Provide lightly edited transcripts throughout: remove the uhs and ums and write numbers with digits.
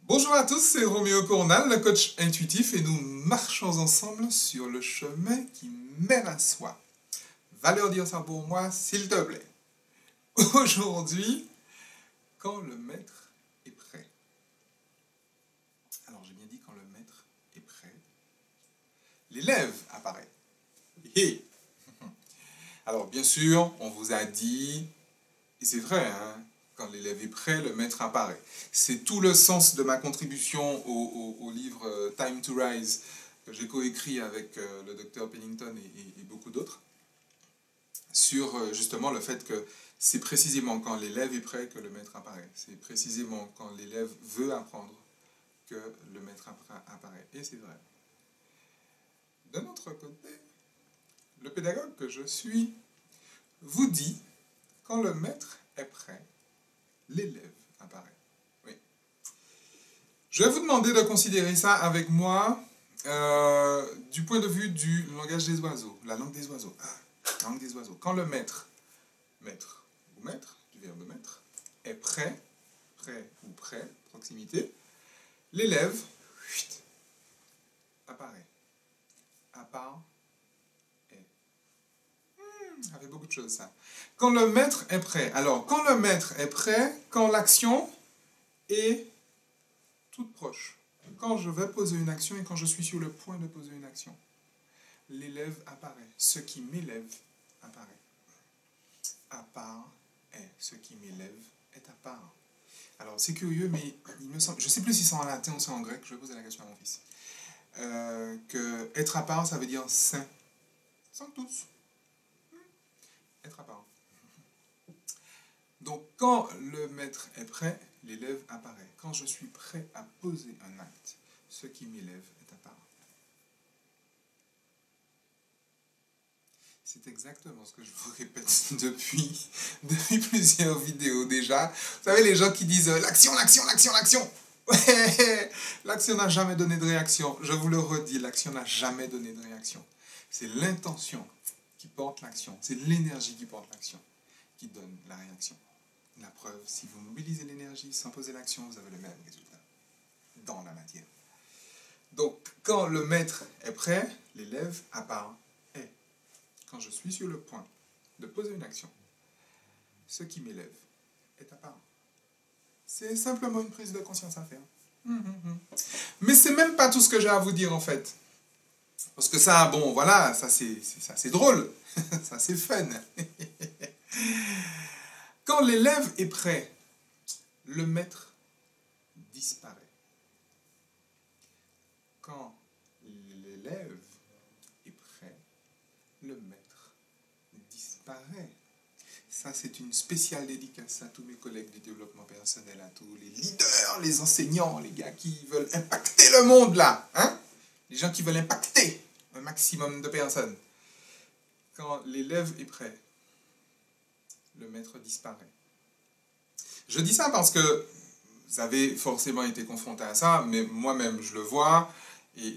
Bonjour à tous, c'est Roméo Cournal, le coach intuitif, et nous marchons ensemble sur le chemin qui mène à soi. Va leur dire ça pour moi, s'il te plaît. Aujourd'hui, quand le maître est prêt. Alors, j'ai bien dit quand le maître est prêt, l'élève apparaît. Hé. Alors, bien sûr, on vous a dit, et c'est vrai, hein, quand l'élève est prêt, le maître apparaît. C'est tout le sens de ma contribution au livre Time to Rise, que j'ai coécrit avec le docteur Pennington et beaucoup d'autres, sur justement le fait que c'est précisément quand l'élève est prêt que le maître apparaît. C'est précisément quand l'élève veut apprendre que le maître apparaît. Et c'est vrai. D'un autre côté, le pédagogue que je suis vous dit, quand le maître est prêt, l'élève apparaît. Oui. Je vais vous demander de considérer ça avec moi du point de vue du langage des oiseaux, la langue des oiseaux. La langue des oiseaux. Quand le maître ou maître, du verbe maître, est prêt, prêt ou prêt, proximité, l'élève apparaît. Apparaît. Ça fait beaucoup de choses, ça. Quand le maître est prêt. Alors, quand le maître est prêt, quand l'action est toute proche. Quand je vais poser une action et quand je suis sur le point de poser une action, l'élève apparaît. Ce qui m'élève apparaît. À part est. Ce qui m'élève est à part. Alors, c'est curieux, mais il me semble, je ne sais plus si c'est en latin ou c'est en grec, je vais poser la question à mon fils. Que être à part, ça veut dire saint. Sans tous. Être à part. Donc, quand le maître est prêt, l'élève apparaît. Quand je suis prêt à poser un acte, ce qui m'élève est à part. C'est exactement ce que je vous répète depuis plusieurs vidéos déjà. Vous savez, les gens qui disent l'action, l'action, l'action, l'action. Ouais, l'action n'a jamais donné de réaction. Je vous le redis, l'action n'a jamais donné de réaction. C'est l'intention qui porte l'action. C'est l'énergie qui porte l'action qui donne la réaction. La preuve, si vous mobilisez l'énergie sans poser l'action, vous avez le même résultat dans la matière. Donc, quand le maître est prêt, l'élève apparaît. Quand je suis sur le point de poser une action, ce qui m'élève est apparent. C'est simplement une prise de conscience à faire. Mais c'est même pas tout ce que j'ai à vous dire en fait. Parce que ça, bon, voilà, ça c'est drôle, ça c'est fun. Quand l'élève est prêt, le maître disparaît. Quand l'élève est prêt, le maître disparaît. Ça, c'est une spéciale dédicace à tous mes collègues du développement personnel, à tous les leaders, les enseignants, les gars qui veulent impacter le monde là, hein? Les gens qui veulent impacter un maximum de personnes. Quand l'élève est prêt, le maître disparaît. Je dis ça parce que vous avez forcément été confronté à ça, mais moi-même je le vois, et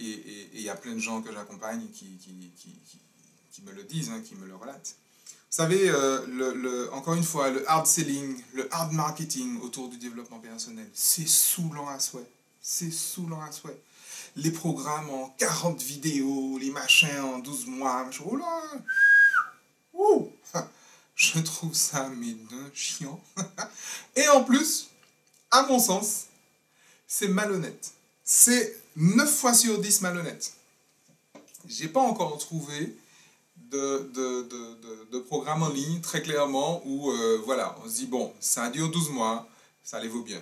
il y a plein de gens que j'accompagne qui me le disent, hein, qui me le relatent. Vous savez, encore une fois, le hard selling, le hard marketing autour du développement personnel, c'est saoulant à souhait. C'est saoulant à souhait. Les programmes en 40 vidéos, les machins en 12 mois, oh là, ouh, je trouve ça mais d'un chiant. Et en plus, à mon sens, c'est malhonnête. C'est 9 fois sur 10 malhonnête. J'ai pas encore trouvé de programme en ligne, très clairement, où voilà, on se dit, bon, ça dure 12 mois, ça les vaut bien.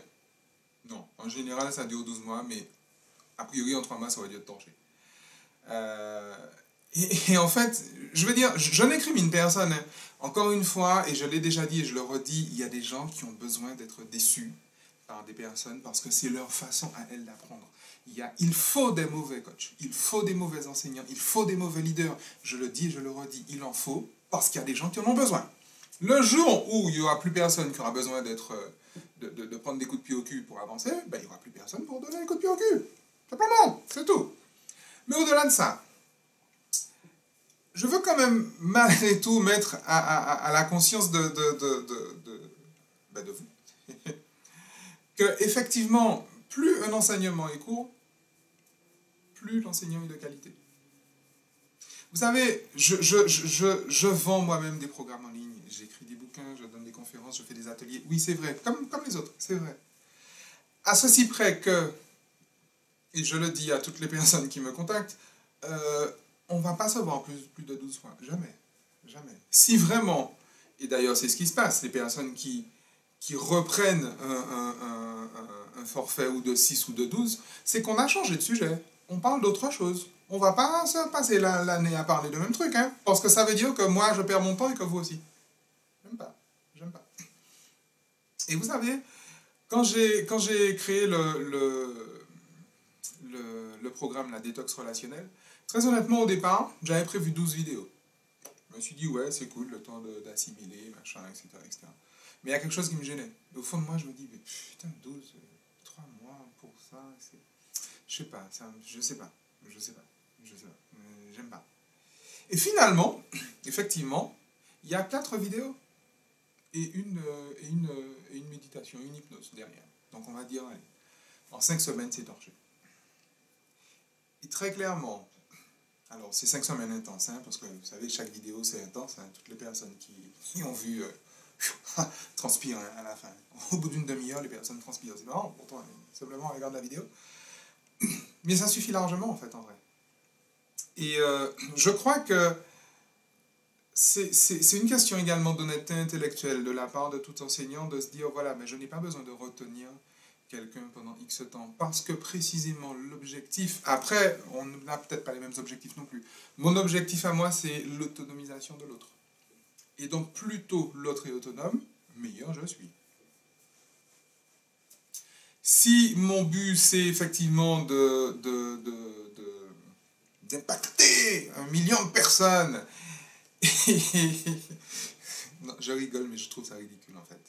Non, en général, ça dure 12 mois, mais a priori, en 3 mois, ça va dû être torché. Et en fait, je veux dire, je n'incrimine personne. Hein. Encore une fois, et je l'ai déjà dit et je le redis, il y a des gens qui ont besoin d'être déçus par des personnes parce que c'est leur façon à elles d'apprendre. Il faut des mauvais coachs, il faut des mauvais enseignants, il faut des mauvais leaders. Je le dis et je le redis, il en faut parce qu'il y a des gens qui en ont besoin. Le jour où il n'y aura plus personne qui aura besoin de prendre des coups de pied au cul pour avancer, ben, il n'y aura plus personne pour donner des coups de pied au cul. Simplement, c'est tout. Mais au-delà de ça, je veux quand même malgré tout mettre à la conscience de vous que effectivement, plus un enseignement est court, plus l'enseignant est de qualité. Vous savez, je vends moi-même des programmes en ligne, j'écris des bouquins, je donne des conférences, je fais des ateliers. Oui, c'est vrai, comme les autres, c'est vrai. À ceci près que, et je le dis à toutes les personnes qui me contactent, on ne va pas se voir plus de 12 fois. Jamais. Jamais. Si vraiment, et d'ailleurs c'est ce qui se passe, les personnes qui reprennent un forfait ou de 6 ou de 12, c'est qu'on a changé de sujet. On parle d'autre chose. On ne va pas se passer l'année à parler de même truc, hein, parce que ça veut dire que moi je perds mon temps et que vous aussi. J'aime pas. J'aime pas. Et vous savez, quand j'ai créé le programme, la détox relationnelle, très honnêtement, au départ, j'avais prévu 12 vidéos. Je me suis dit, ouais, c'est cool, le temps d'assimiler, machin, etc., etc. Mais il y a quelque chose qui me gênait. Au fond de moi, je me dis, mais putain, 12, 3 mois pour ça, c'est... Je sais pas, je sais pas, j'aime pas. Et finalement, effectivement, il y a 4 vidéos et une méditation, une hypnose derrière. Donc on va dire, allez, en 5 semaines, c'est torché. Et très clairement, alors c'est 5 semaines intenses, hein, parce que vous savez, chaque vidéo c'est intense, hein, toutes les personnes qui ont vu transpirent, hein, à la fin. Au bout d'une demi-heure, les personnes transpirent. C'est marrant, pourtant, simplement on regarde la vidéo. Mais ça suffit largement, en fait, en vrai. Et je crois que c'est une question également d'honnêteté intellectuelle de la part de tout enseignant de se dire, voilà, mais je n'ai pas besoin de retenir quelqu'un pendant X temps, parce que précisément l'objectif, après, on n'a peut-être pas les mêmes objectifs non plus, mon objectif à moi, c'est l'autonomisation de l'autre. Et donc, plus tôt l'autre est autonome, meilleur je suis. Si mon but, c'est effectivement d'impacter 1 million de personnes, non, je rigole, mais je trouve ça ridicule, en fait.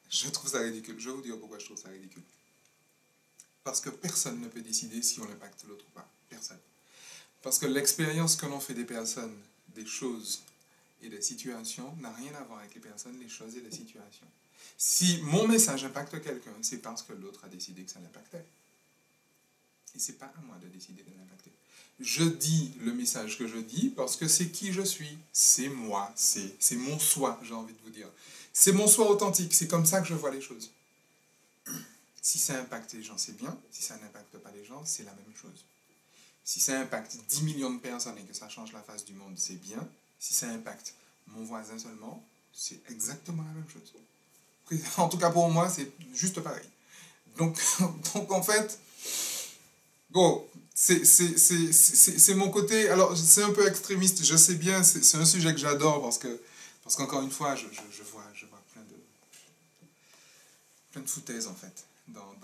Je trouve ça ridicule. Je vais vous dire pourquoi je trouve ça ridicule. Parce que personne ne peut décider si on impacte l'autre ou pas. Personne. Parce que l'expérience que l'on fait des personnes, des choses et des situations n'a rien à voir avec les personnes, les choses et les situations. Si mon message impacte quelqu'un, c'est parce que l'autre a décidé que ça l'impactait. Et c'est pas à moi de décider de l'impacter. Je dis le message que je dis parce que c'est qui je suis. C'est moi. C'est mon soi, j'ai envie de vous dire. C'est mon soi authentique. C'est comme ça que je vois les choses. Si ça impacte les gens, c'est bien. Si ça n'impacte pas les gens, c'est la même chose. Si ça impacte 10 millions de personnes et que ça change la face du monde, c'est bien. Si ça impacte mon voisin seulement, c'est exactement la même chose. En tout cas, pour moi, c'est juste pareil. Donc en fait, bon, c'est mon côté... Alors, c'est un peu extrémiste, je sais bien, c'est un sujet que j'adore parce qu'encore une fois, je vois plein de foutaises, en fait, dans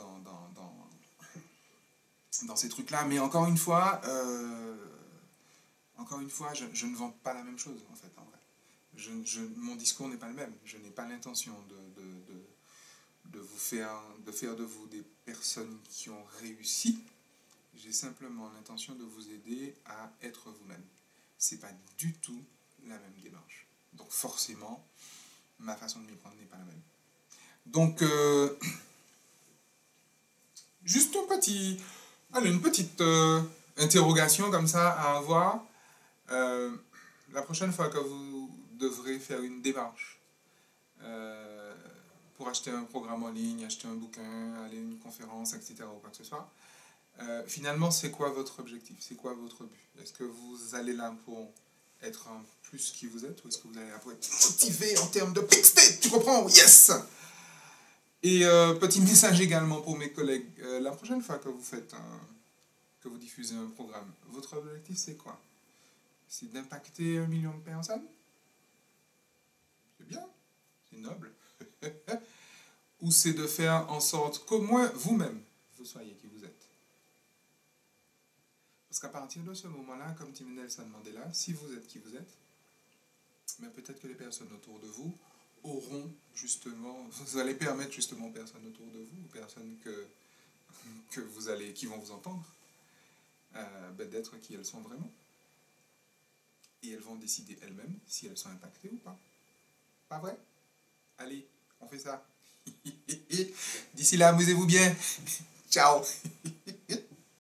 ces trucs-là. Mais encore une fois, je ne vends pas la même chose, en fait, en vrai. Mon discours n'est pas le même. Je n'ai pas l'intention de faire de vous des personnes qui ont réussi. J'ai simplement l'intention de vous aider à être vous-même. Ce n'est pas du tout la même démarche. Donc forcément, ma façon de m'y prendre n'est pas la même. Donc, juste une petite interrogation comme ça à avoir. La prochaine fois que vous devrez faire une démarche pour acheter un programme en ligne, acheter un bouquin, aller à une conférence, etc., ou quoi que ce soit, finalement, c'est quoi votre objectif? C'est quoi votre but? Est-ce que vous allez là pour être un plus qui vous êtes, ou est-ce que vous allez là pour être motivé en termes de big state? Tu comprends? Yes! Et petit message également pour mes collègues. La prochaine fois que que vous diffusez un programme, votre objectif c'est quoi? C'est d'impacter 1 million de personnes? C'est bien, c'est noble. Ou c'est de faire en sorte qu'au moins vous-même, vous soyez qui vous êtes. Parce qu'à partir de ce moment-là, comme Tim Nelson Mandela, si vous êtes qui vous êtes, mais peut-être que les personnes autour de vous auront justement, vous allez permettre justement aux personnes autour de vous, aux personnes qui vont vous entendre, d'être qui elles sont vraiment. Et elles vont décider elles-mêmes si elles sont impactées ou pas. Pas vrai? Allez, on fait ça. D'ici là, amusez-vous bien. Ciao.